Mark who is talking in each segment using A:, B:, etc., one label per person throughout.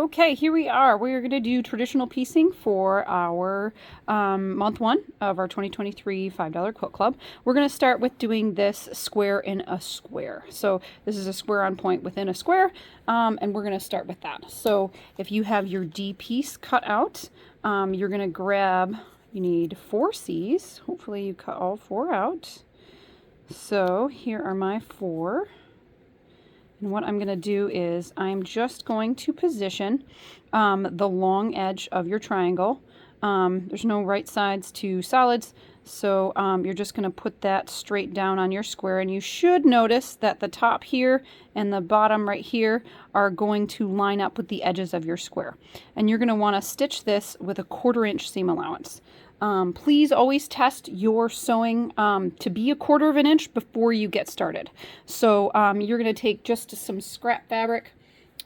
A: Okay, here we are. We're going to do traditional piecing for our month one of our 2023 $5 Quilt Club. We're going to start with doing this square in a square. So this is a square on point within a square, and we're going to start with that. So if you have your D piece cut out, you're going to grab, you need 4 C's. Hopefully you cut all 4 out. So here are my 4. And what I'm going to do is I'm just going to position the long edge of your triangle. There's no right sides to solids, so you're just going to put that straight down on your square. And you should notice that the top here and the bottom right here are going to line up with the edges of your square. And you're going to want to stitch this with a 1/4 inch seam allowance. Please always test your sewing to be a 1/4 inch before you get started. So you're going to take just some scrap fabric,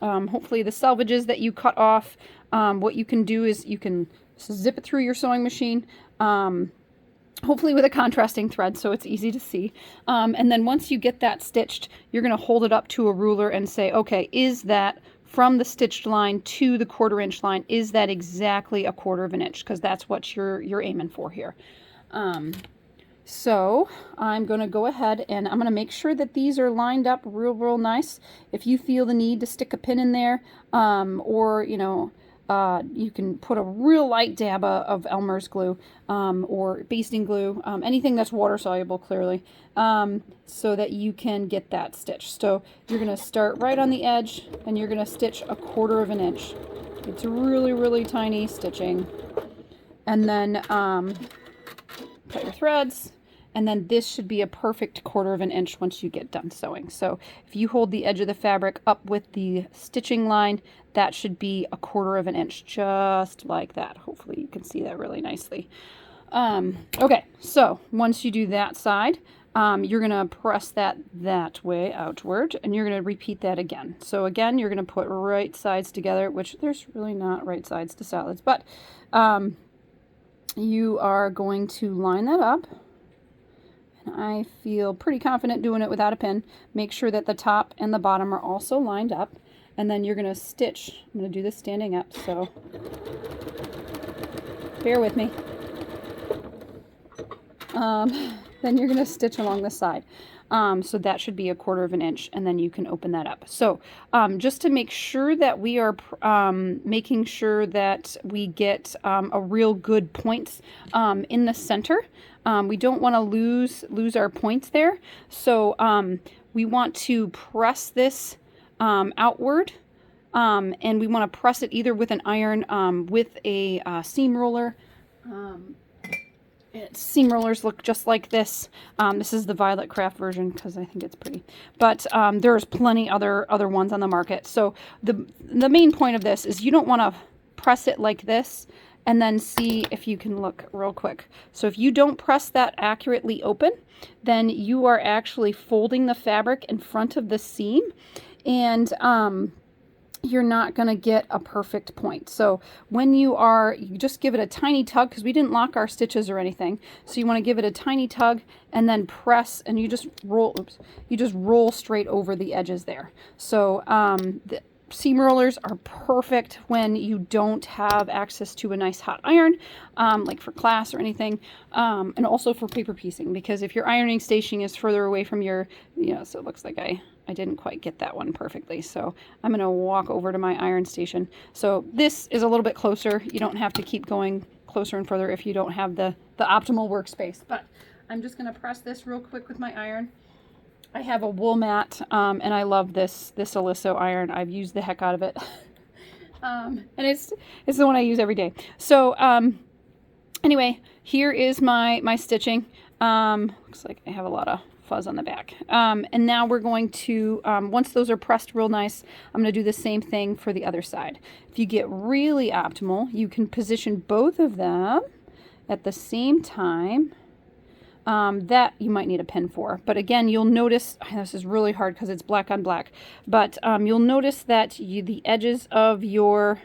A: hopefully the salvages that you cut off. What you can do is you can zip it through your sewing machine, hopefully with a contrasting thread so it's easy to see. And then once you get that stitched, you're going to hold it up to a ruler and say, okay, is that from the stitched line to the 1/4 inch line, is that exactly a 1/4 inch? Because that's what you're aiming for here. So I'm going to go ahead and I'm going to make sure that these are lined up real nice. If you feel the need to stick a pin in there, or you can put a real light dab of Elmer's glue, or basting glue, anything that's water soluble clearly, so that you can get that stitched. So you're going to start right on the edge and you're going to stitch a 1/4 inch. It's really tiny stitching. And then cut your threads. And then this should be a perfect 1/4 inch once you get done sewing. So if you hold the edge of the fabric up with the stitching line, that should be a 1/4 inch, just like that. Hopefully you can see that really nicely. Okay, so once you do that side, you're going to press that way outward, and you're going to repeat that again. So again, you're going to put right sides together, which there's really not right sides to solids, but you are going to line that up. I feel pretty confident doing it without a pin. Make sure that the top and the bottom are also lined up. And then you're going to stitch. I'm going to do this standing up, so bear with me. Then you're going to stitch along the side. So that should be a 1/4 inch, and then you can open that up. So just to make sure that we are making sure that we get a real good points in the center. We don't want to lose our points there. So we want to press this outward, and we want to press it either with an iron, with a seam roller. Seam rollers look just like this. This is the Violet Craft version because I think it's pretty. But there's plenty other ones on the market. So the main point of this is you don't want to press it like this and then see if you can look real quick. So if you don't press that accurately open, then you are actually folding the fabric in front of the seam, and you're not going to get a perfect point. So when you just give it a tiny tug, because we didn't lock our stitches or anything. So you want to give it a tiny tug and then press, and you just roll straight over the edges there. So the seam rollers are perfect when you don't have access to a nice hot iron, like for class or anything, and also for paper piecing, because if your ironing station is further away from your, so it looks like I didn't quite get that one perfectly, so I'm going to walk over to my iron station. So this is a little bit closer. You don't have to keep going closer and further if you don't have the optimal workspace, but I'm just going to press this real quick with my iron. I have a wool mat, and I love this Aliso iron. I've used the heck out of it. And it's the one I use every day. So anyway, here is my stitching. Looks like I have a lot of fuzz on the back. And now we're going to, once those are pressed real nice, I'm going to do the same thing for the other side. If you get really optimal, you can position both of them at the same time. That you might need a pin for. But again, you'll notice, this is really hard because it's black on black, but you'll notice that the edges of your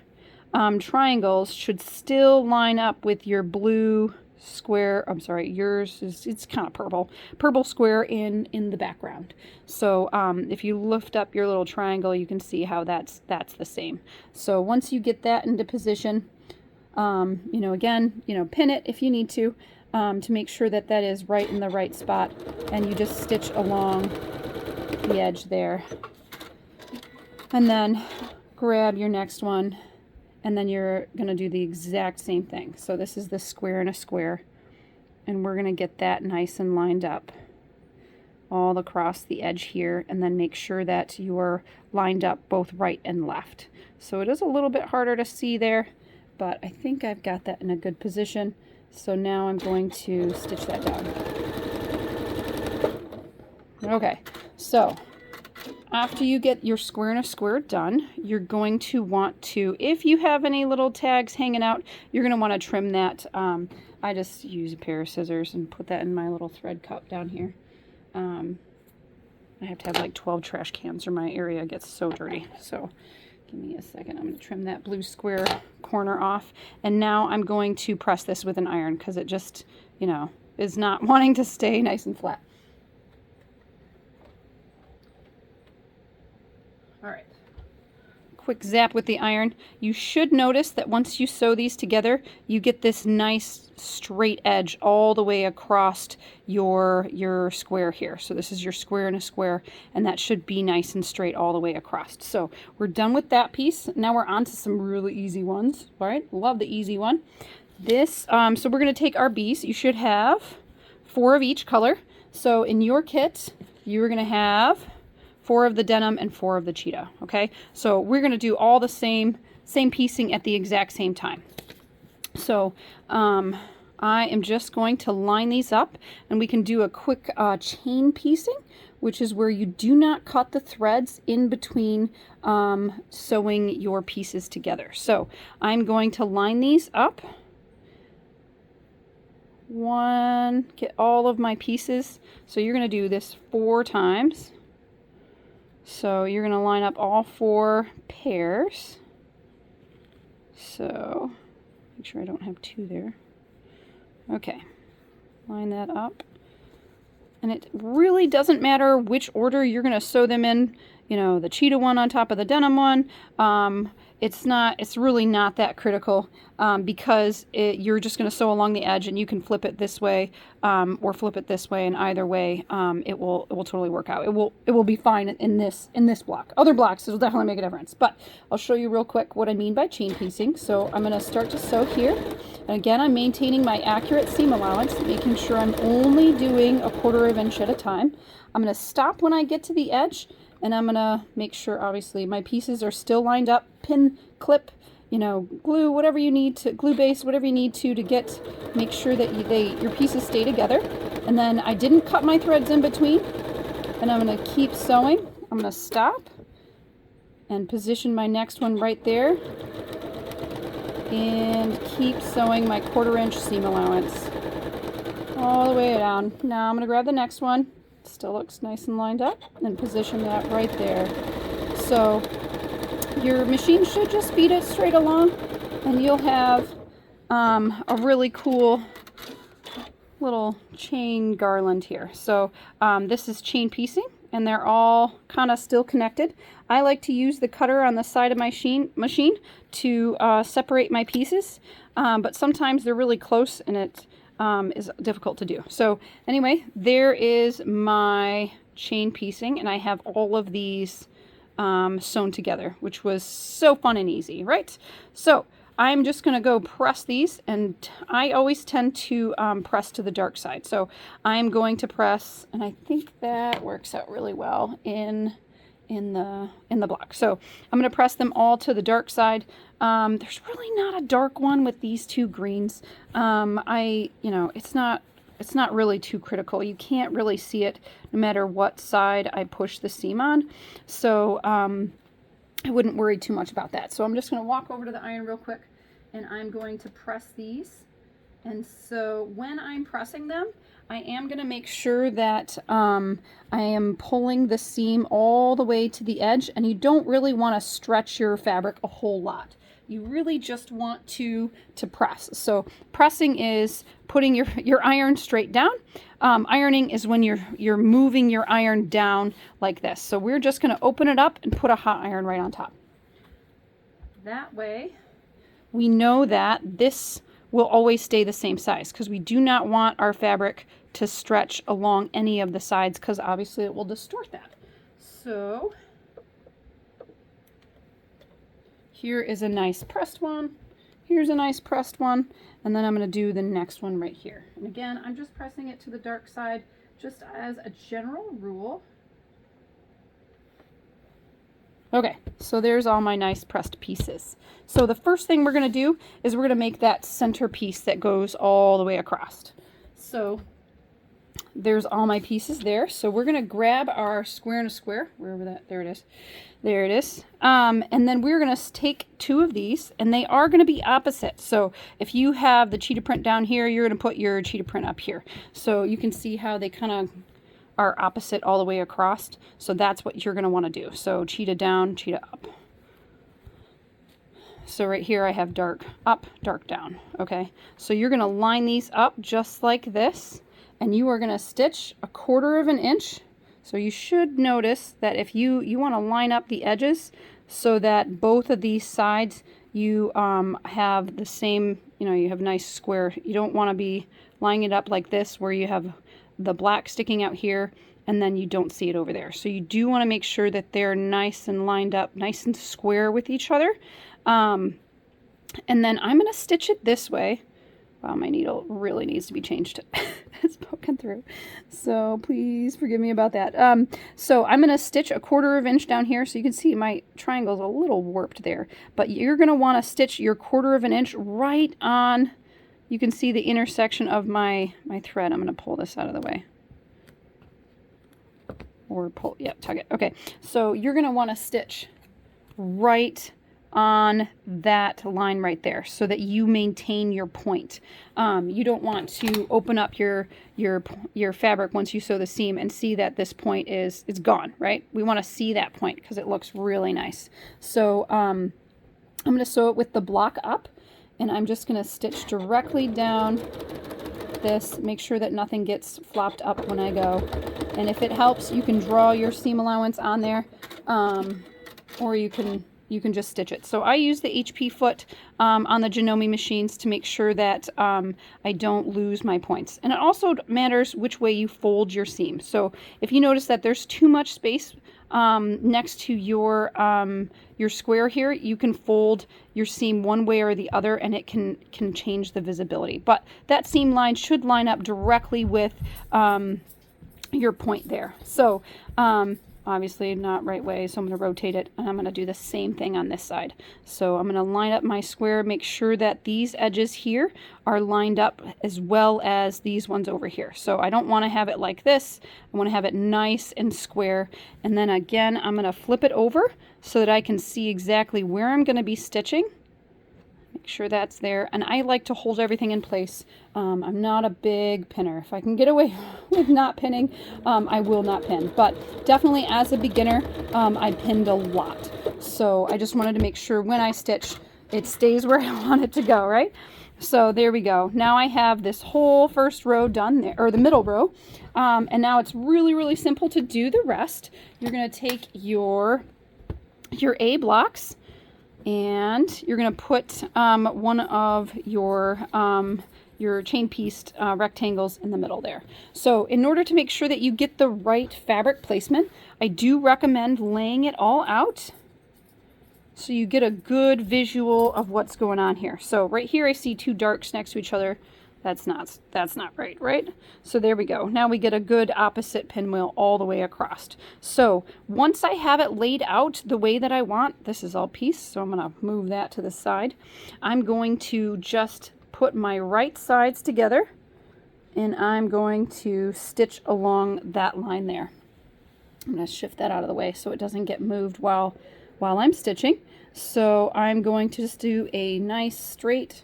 A: triangles should still line up with your blue square, I'm sorry, yours is, it's kind of purple square in the background. So if you lift up your little triangle, you can see how that's the same. So once you get that into position, you know, again, you know, pin it if you need to make sure that that is right in the right spot, and you just stitch along the edge there. And then grab your next one, and then you're going to do the exact same thing. So this is the square and a square, and we're going to get that nice and lined up all across the edge here, and then make sure that you're lined up both right and left. So it is a little bit harder to see there, but I think I've got that in a good position. So now I'm going to stitch that down. Okay, so after you get your square and a square done, you're going to want to, if you have any little tags hanging out, you're going to want to trim that. I just use a pair of scissors and put that in my little thread cup down here. I have to have like 12 trash cans or my area gets so dirty. So give me a second. I'm going to trim that blue square corner off. And now I'm going to press this with an iron because it just, you know, is not wanting to stay nice and flat. All right, quick zap with the iron. You should notice that once you sew these together, you get this nice straight edge all the way across your square here. So this is your square and a square, and that should be nice and straight all the way across. So we're done with that piece. Now we're on to some really easy ones. All right, love the easy one. This, so we're gonna take our bees. You should have 4 of each color. So in your kit, you're gonna have 4 of the denim and 4 of the cheetah, okay? So we're going to do all the same piecing at the exact same time. So I am just going to line these up, and we can do a quick chain piecing, which is where you do not cut the threads in between sewing your pieces together. So I'm going to line these up. Get all of my pieces. So you're going to do this 4 times. So you're going to line up all 4 pairs. So make sure I don't have 2 there. Okay, line that up. And it really doesn't matter which order you're going to sew them in. You know, the cheetah one on top of the denim one. It's really not that critical because you're just going to sew along the edge, and you can flip it this way or flip it this way, and either way it will totally work out. It will be fine in this block. Other blocks, it'll definitely make a difference. But I'll show you real quick what I mean by chain piecing. So I'm going to start to sew here, and again I'm maintaining my accurate seam allowance, making sure I'm only doing a 1/4 inch at a time. I'm going to stop when I get to the edge. And I'm going to make sure, obviously, my pieces are still lined up, pin, clip, you know, glue, whatever you need to, glue base, whatever you need to make sure that your pieces stay together. And then I didn't cut my threads in between, and I'm going to keep sewing. I'm going to stop and position my next one right there and keep sewing my 1/4 inch seam allowance all the way down. Now I'm going to grab the next one. Still looks nice and lined up, and position that right there. So your machine should just feed it straight along, and you'll have a really cool little chain garland here. So this is chain piecing, and they're all kind of still connected. I like to use the cutter on the side of my machine to separate my pieces, but sometimes they're really close, and it is difficult to do. So anyway, there is my chain piecing, and I have all of these sewn together, which was so fun and easy, right? So I'm just going to go press these, and I always tend to press to the dark side. So I'm going to press, and I think that works out really well in the block. So I'm going to press them all to the dark side. There's really not a dark one with these 2 greens. It's not really too critical. You can't really see it no matter what side I push the seam on. So I wouldn't worry too much about that. So I'm just going to walk over to the iron real quick, and I'm going to press these. And so when I'm pressing them, I am going to make sure that I am pulling the seam all the way to the edge, and you don't really want to stretch your fabric a whole lot. You really just want to press. So pressing is putting your iron straight down. Ironing is when you're moving your iron down like this. So we're just going to open it up and put a hot iron right on top. That way we know that this will always stay the same size, because we do not want our fabric to stretch along any of the sides, because obviously it will distort that. So here is a nice pressed one. Here's a nice pressed one. And then I'm going to do the next one right here. And again, I'm just pressing it to the dark side just as a general rule. Okay, so there's all my nice pressed pieces. So the first thing we're going to do is we're going to make that center piece that goes all the way across. So there's all my pieces there. So we're going to grab our square and a square, wherever that, there it is. There it is. And then we're going to take two of these, and they are going to be opposite. So if you have the cheetah print down here, you're going to put your cheetah print up here. So you can see how they kind of are opposite all the way across. So that's what you're going to want to do. So cheetah down, cheetah up. So right here I have dark up, dark down. Okay, so you're going to line these up just like this, and you are going to stitch 1/4 of an inch. So you should notice that if you want to line up the edges so that both of these sides you have the same, you have nice square. You don't want to be lining it up like this where you have the black sticking out here and then you don't see it over there. So you do want to make sure that they're nice and lined up, nice and square with each other. And then I'm going to stitch it this way. Wow, my needle really needs to be changed. It's poking through. So please forgive me about that. So I'm going to stitch 1/4 of an inch down here. So you can see my triangle's a little warped there. But you're going to want to stitch your 1/4 of an inch right on, you can see the intersection of my thread. I'm going to pull this out of the way. Or pull, yeah, tug it. Okay, so you're going to want to stitch right on that line right there so that you maintain your point. You don't want to open up your fabric once you sew the seam and see that this point is gone, right? We want to see that point because it looks really nice. So I'm going to sew it with the block up, and I'm just going to stitch directly down this, make sure that nothing gets flopped up when I go. And if it helps, you can draw your seam allowance on there, or you can just stitch it. So I use the HP foot on the Janome machines to make sure that I don't lose my points. And it also matters which way you fold your seam. So if you notice that there's too much space next to your square here, you can fold your seam one way or the other, and it can change the visibility. But that seam line should line up directly with your point there. So obviously not right way, so I'm going to rotate it, and I'm going to do the same thing on this side. So I'm going to line up my square, make sure that these edges here are lined up as well as these ones over here. So I don't want to have it like this. I want to have it nice and square. And then again, I'm going to flip it over so that I can see exactly where I'm going to be stitching. Make sure that's there. And I like to hold everything in place. I'm not a big pinner. If I can get away with not pinning, I will not pin. But definitely as a beginner, I pinned a lot. So I just wanted to make sure when I stitch, it stays where I want it to go, right? So there we go. Now I have this whole first row done there, or the middle row. And now it's really, really simple to do the rest. You're going to take your A blocks, and you're going to put one of your chain pieced rectangles in the middle there. So in order to make sure that you get the right fabric placement, I do recommend laying it all out so you get a good visual of what's going on here. So right here I see two darks next to each other. That's not right? So there we go. Now we get a good opposite pinwheel all the way across. So once I have it laid out the way that I want, this is all piece, so I'm going to move that to the side. I'm going to just put my right sides together, and I'm going to stitch along that line there. I'm going to shift that out of the way so it doesn't get moved while I'm stitching. So I'm going to just do a nice straight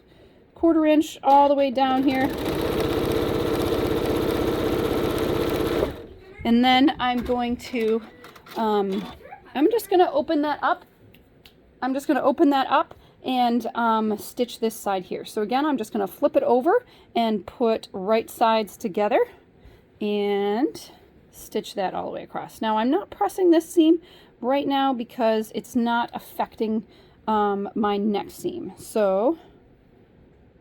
A: 1/4 inch all the way down here. And then I'm going to, I'm just going to open that up. I'm just going to open that up and stitch this side here. So again, I'm just going to flip it over and put right sides together and stitch that all the way across. Now I'm not pressing this seam right now because it's not affecting my next seam. So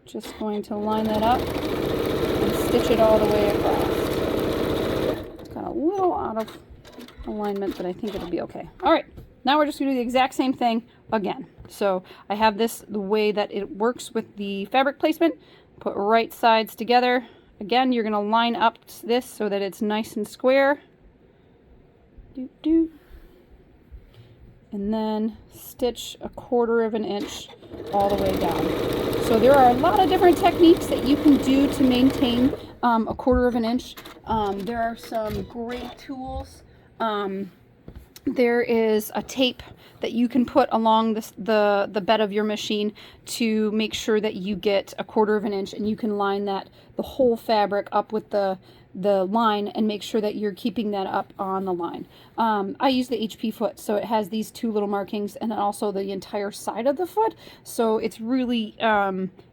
A: just going to line that up and stitch it all the way across. It's got a little out of alignment, but I think it'll be okay. All right, now we're just going to do the exact same thing again. So I have this the way that it works with the fabric placement. Put right sides together. Again, you're going to line up this so that it's nice and square. And then stitch 1/4 of an inch all the way down. So there are a lot of different techniques that you can do to maintain 1/4 of an inch. There are some great tools. There is a tape that you can put along the bed of your machine to make sure that you get 1/4 of an inch, and you can line that the whole fabric up with the line and make sure that you're keeping that up on the line. I use the HP foot, so it has these 2 little markings and then also the entire side of the foot, so it's really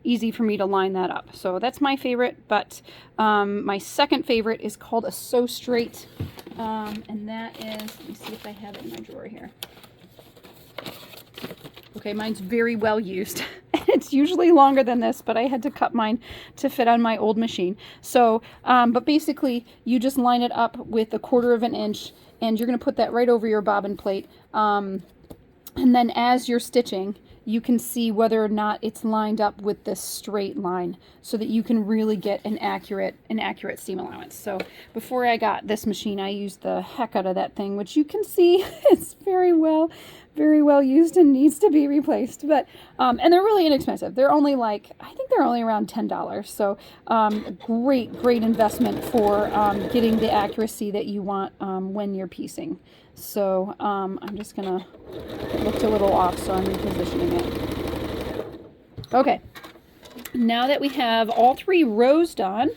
A: easy for me to line that up. So that's my favorite, but my second favorite is called a Sew Straight, and that is, let me see if I have it in my drawer here. Okay, mine's very well used. It's usually longer than this, but I had to cut mine to fit on my old machine. So, but basically, you just line it up with 1/4 of an inch, and you're going to put that right over your bobbin plate. And then as you're stitching, you can see whether or not it's lined up with this straight line so that you can really get an accurate seam allowance. So before I got this machine, I used the heck out of that thing, which you can see it's very well used and needs to be replaced. But and they're really inexpensive. They're only like, I think they're only around $10. So great investment for getting the accuracy that you want when you're piecing. So I'm just gonna, it looked a little off, so I'm repositioning it. Okay, now that we have all 3 rows done,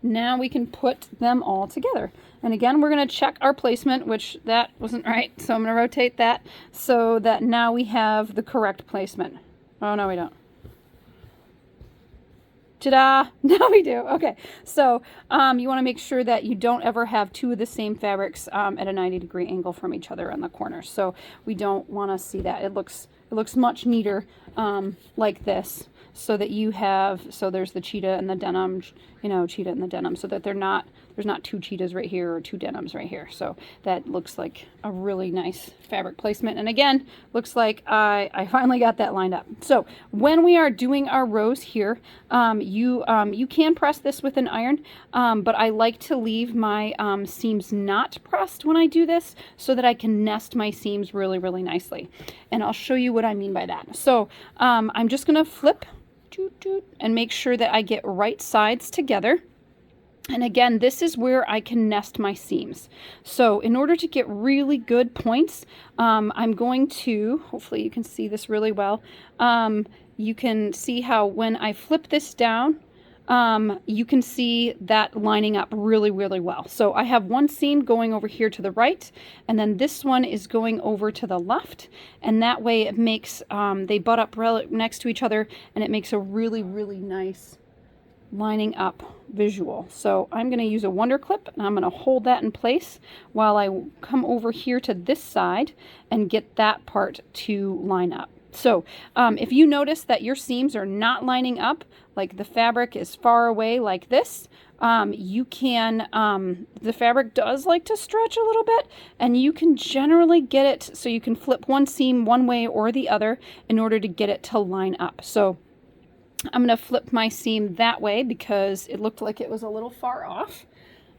A: now we can put them all together. And again, we're going to check our placement, which that wasn't right, so I'm going to rotate that so that now we have the correct placement. Oh, no, we don't. Ta-da! Now we do. Okay, so you want to make sure that you don't ever have 2 of the same fabrics at a 90-degree angle from each other on the corners. So we don't want to see that. It looks much neater like this, so that you have, so there's the cheetah and the denim, you know, cheetah and the denim, so that there's not 2 cheetahs right here or 2 denims right here. So that looks like a really nice fabric placement. And again, looks like I finally got that lined up. So when we are doing our rows here, you can press this with an iron, but I like to leave my seams not pressed when I do this so that I can nest my seams really nicely. And I'll show you what I mean by that. So I'm just going to flip and make sure that I get right sides together. And again, this is where I can nest my seams. So in order to get really good points, I'm going to, hopefully you can see this really well, you can see how when I flip this down, you can see that lining up really well. So I have one seam going over here to the right, and then this one is going over to the left, and that way it makes, they butt up next to each other, and it makes a really nice lining up visual. So I'm going to use a Wonder Clip, and I'm going to hold that in place while I come over here to this side and get that part to line up. So if you notice that your seams are not lining up, like the fabric is far away like this, you can, the fabric does like to stretch a little bit, and you can generally get it so you can flip one seam one way or the other in order to get it to line up. So I'm going to flip my seam that way because it looked like it was a little far off.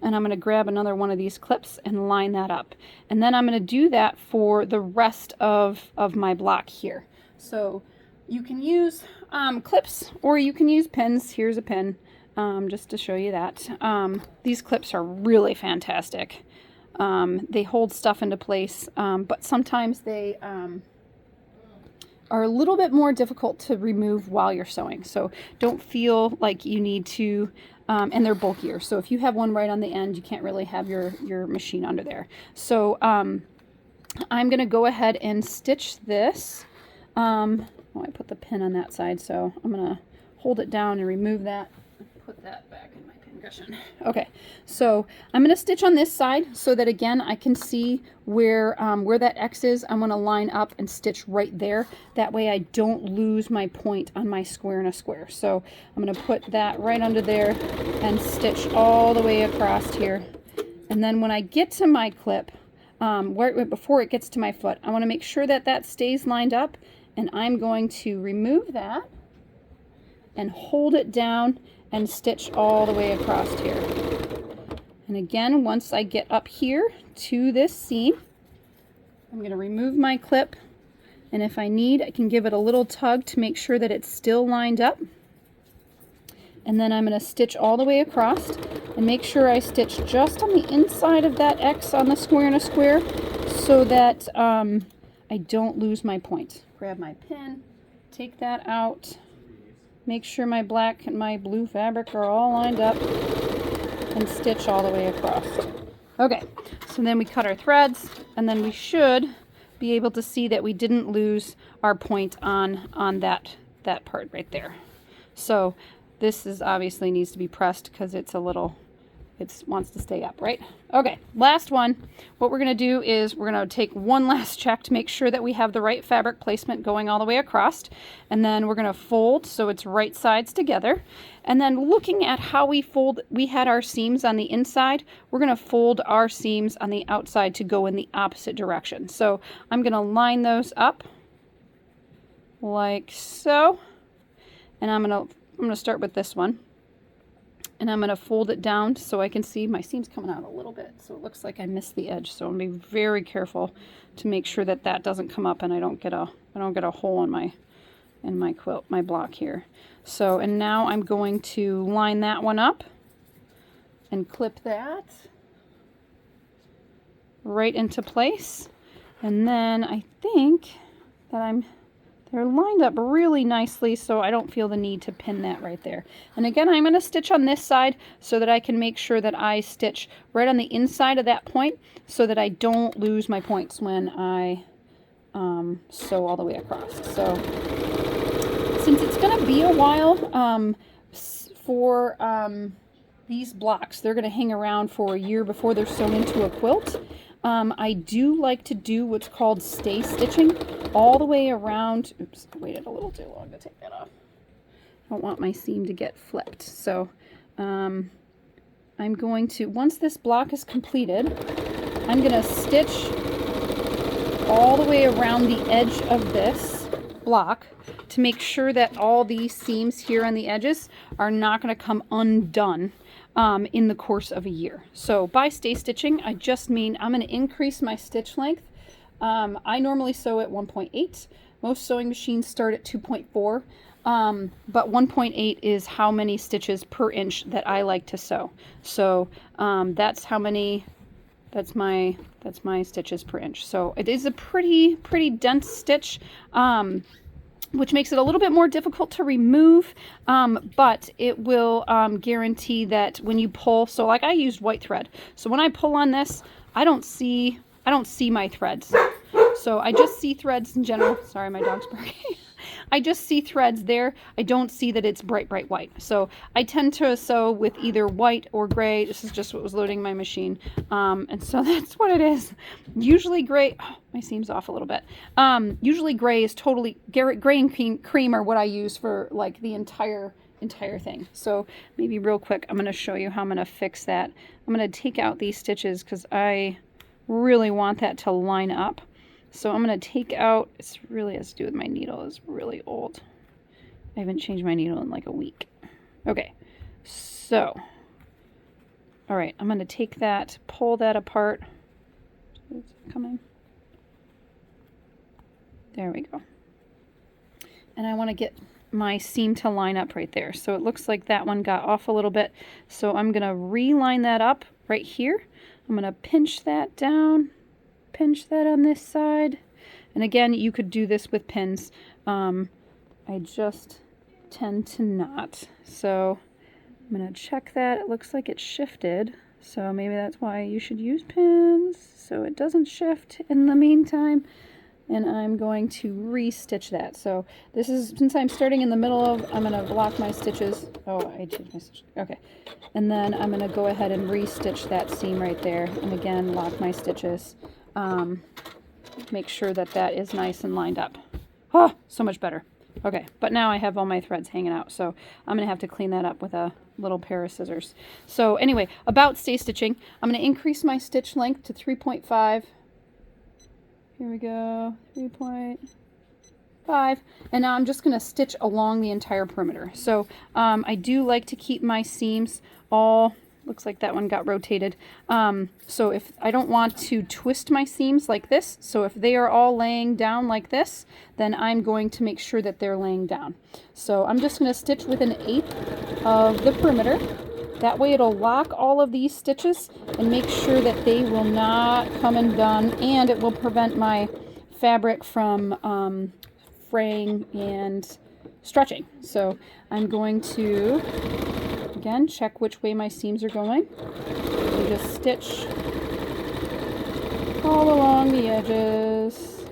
A: And I'm going to grab another one of these clips and line that up. And then I'm going to do that for the rest of my block here. So you can use clips or you can use pins. Here's a pin just to show you that. These clips are really fantastic. They hold stuff into place, but sometimes they are a little bit more difficult to remove while you're sewing. So don't feel like you need to and they're bulkier. So if you have one right on the end, you can't really have your machine under there. So I'm going to go ahead and stitch this. Oh, I put the pin on that side, so I'm going to hold it down and remove that. Put that back in my pin cushion. Okay, so I'm going to stitch on this side so that again I can see where that X is. I'm going to line up and stitch right there. That way I don't lose my point on my square and a square. So I'm going to put that right under there and stitch all the way across here. And then when I get to my clip, before it gets to my foot, I want to make sure that that stays lined up, and I'm going to remove that and hold it down and stitch all the way across here. And again, once I get up here to this seam, I'm going to remove my clip, and if I need, I can give it a little tug to make sure that it's still lined up. And then I'm going to stitch all the way across and make sure I stitch just on the inside of that X on the square and a square so that I don't lose my point. Grab my pin, take that out, make sure my black and my blue fabric are all lined up, and stitch all the way across. Okay, so then we cut our threads, and then we should be able to see that we didn't lose our point on that part right there. So this is obviously needs to be pressed because it's a little, it wants to stay up, right? Okay, last one. What we're going to do is we're going to take one last check to make sure that we have the right fabric placement going all the way across. And then we're going to fold so it's right sides together. And then looking at how we fold, we had our seams on the inside. We're going to fold our seams on the outside to go in the opposite direction. So I'm going to line those up like so. And I'm going to start with this one. And I'm going to fold it down so I can see my seam's coming out a little bit. So it looks like I missed the edge. So I'm going to be very careful to make sure that that doesn't come up and I don't get a hole in my quilt, my block here. So, and now I'm going to line that one up and clip that right into place. And then I think that they're lined up really nicely, so I don't feel the need to pin that right there. And again, I'm going to stitch on this side so that I can make sure that I stitch right on the inside of that point so that I don't lose my points when I sew all the way across. So since it's going to be a while for these blocks, they're going to hang around for a year before they're sewn into a quilt. I do like to do what's called stay stitching all the way around. Oops, I waited a little too long to take that off. I don't want my seam to get flipped. So I'm going to, once this block is completed, I'm going to stitch all the way around the edge of this block to make sure that all these seams here on the edges are not going to come undone in the course of a year. So by stay stitching, I just mean I'm going to increase my stitch length. I normally sew at 1.8. Most sewing machines start at 2.4, but 1.8 is how many stitches per inch that I like to sew. So that's how many. That's my stitches per inch. So it is a pretty dense stitch. Which makes it a little bit more difficult to remove, but it will guarantee that when you pull, so like I used white thread, so when I pull on this, I don't see my threads. So I just see threads in general. Sorry, my dog's barking. I just see threads there. I don't see that it's bright white. So I tend to sew with either white or gray. This is just what was loading my machine. And so that's what it is. Usually gray, oh, my seam's off a little bit. Usually gray is totally, gray and cream are what I use for like the entire thing. So maybe real quick, I'm going to show you how I'm going to fix that. I'm going to take out these stitches because I really want that to line up. So I'm going to take out, it's really has to do with my needle, it's really old. I haven't changed my needle in like a week. Okay, so, all right, I'm going to take that, pull that apart. Is it coming? There we go. And I want to get my seam to line up right there. So it looks like that one got off a little bit. So I'm going to reline that up right here. I'm going to pinch that down. Pinch that on this side, and again you could do this with pins. I just tend to not, so I'm going to check that. It looks like it shifted, so maybe that's why you should use pins so it doesn't shift in the meantime. And I'm going to re-stitch that. So this is, since I'm starting in the middle of, I'm going to lock my stitches. Oh, I changed my stitch. Okay. And then I'm going to go ahead and re-stitch that seam right there. And again, lock my stitches. Make sure that that is nice and lined up. Oh, so much better. Okay, but now I have all my threads hanging out, so I'm going to have to clean that up with a little pair of scissors. So anyway, about stay stitching, I'm going to increase my stitch length to 3.5. Here we go, 3.5. And now I'm just going to stitch along the entire perimeter. So I do like to keep my seams all, looks like that one got rotated. So if I don't want to twist my seams like this, so if they are all laying down like this, then I'm going to make sure that they're laying down. So I'm just going to stitch with 1/8 of the perimeter. That way it'll lock all of these stitches and make sure that they will not come undone, and it will prevent my fabric from fraying and stretching. So I'm going to, again, check which way my seams are going. So just stitch all along the edges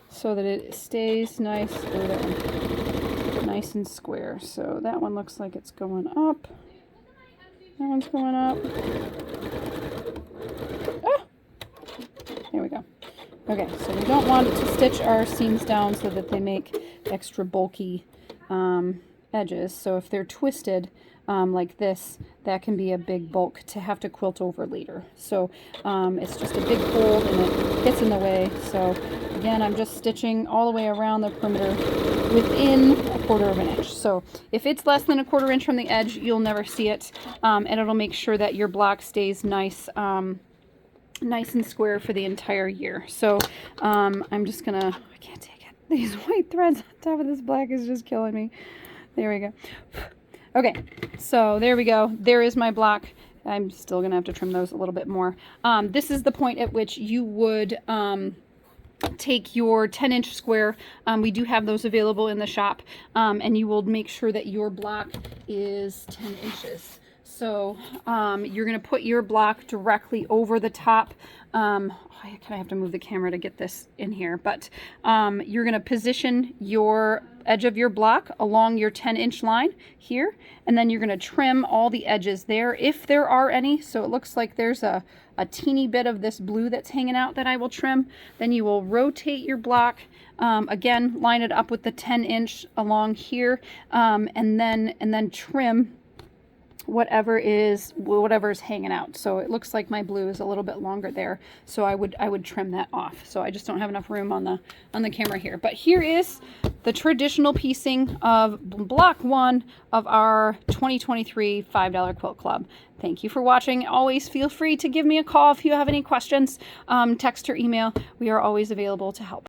A: so that it stays nice, nice and square. So that one looks like it's going up. That one's going up. Ah! There we go. Okay, so we don't want to stitch our seams down so that they make extra bulky edges. So if they're twisted like this, that can be a big bulk to have to quilt over later. So it's just a big fold and it gets in the way. So again, I'm just stitching all the way around the perimeter within 1/4 inch. So if it's less than 1/4 inch from the edge, you'll never see it, and it'll make sure that your block stays nice, nice and square for the entire year. So I'm just gonna, I can't take it. These white threads on top of this black is just killing me. There we go. Okay, so there we go. There is my block. I'm still gonna have to trim those a little bit more. This is the point at which you would take your 10-inch square. We do have those available in the shop, and you will make sure that your block is 10 inches. So you're going to put your block directly over the top. I kind of have to move the camera to get this in here, but you're going to position your edge of your block along your 10-inch line here, and then you're going to trim all the edges there if there are any. So it looks like there's a teeny bit of this blue that's hanging out that I will trim. Then you will rotate your block, again, line it up with the 10-inch along here, and then trim whatever is hanging out. So it looks like my blue is a little bit longer there, so I would trim that off. So I just don't have enough room on the camera here. But here is the traditional piecing of block 1 of our 2023 $5 Quilt Club. Thank you for watching. Always feel free to give me a call if you have any questions. Text or email. We are always available to help.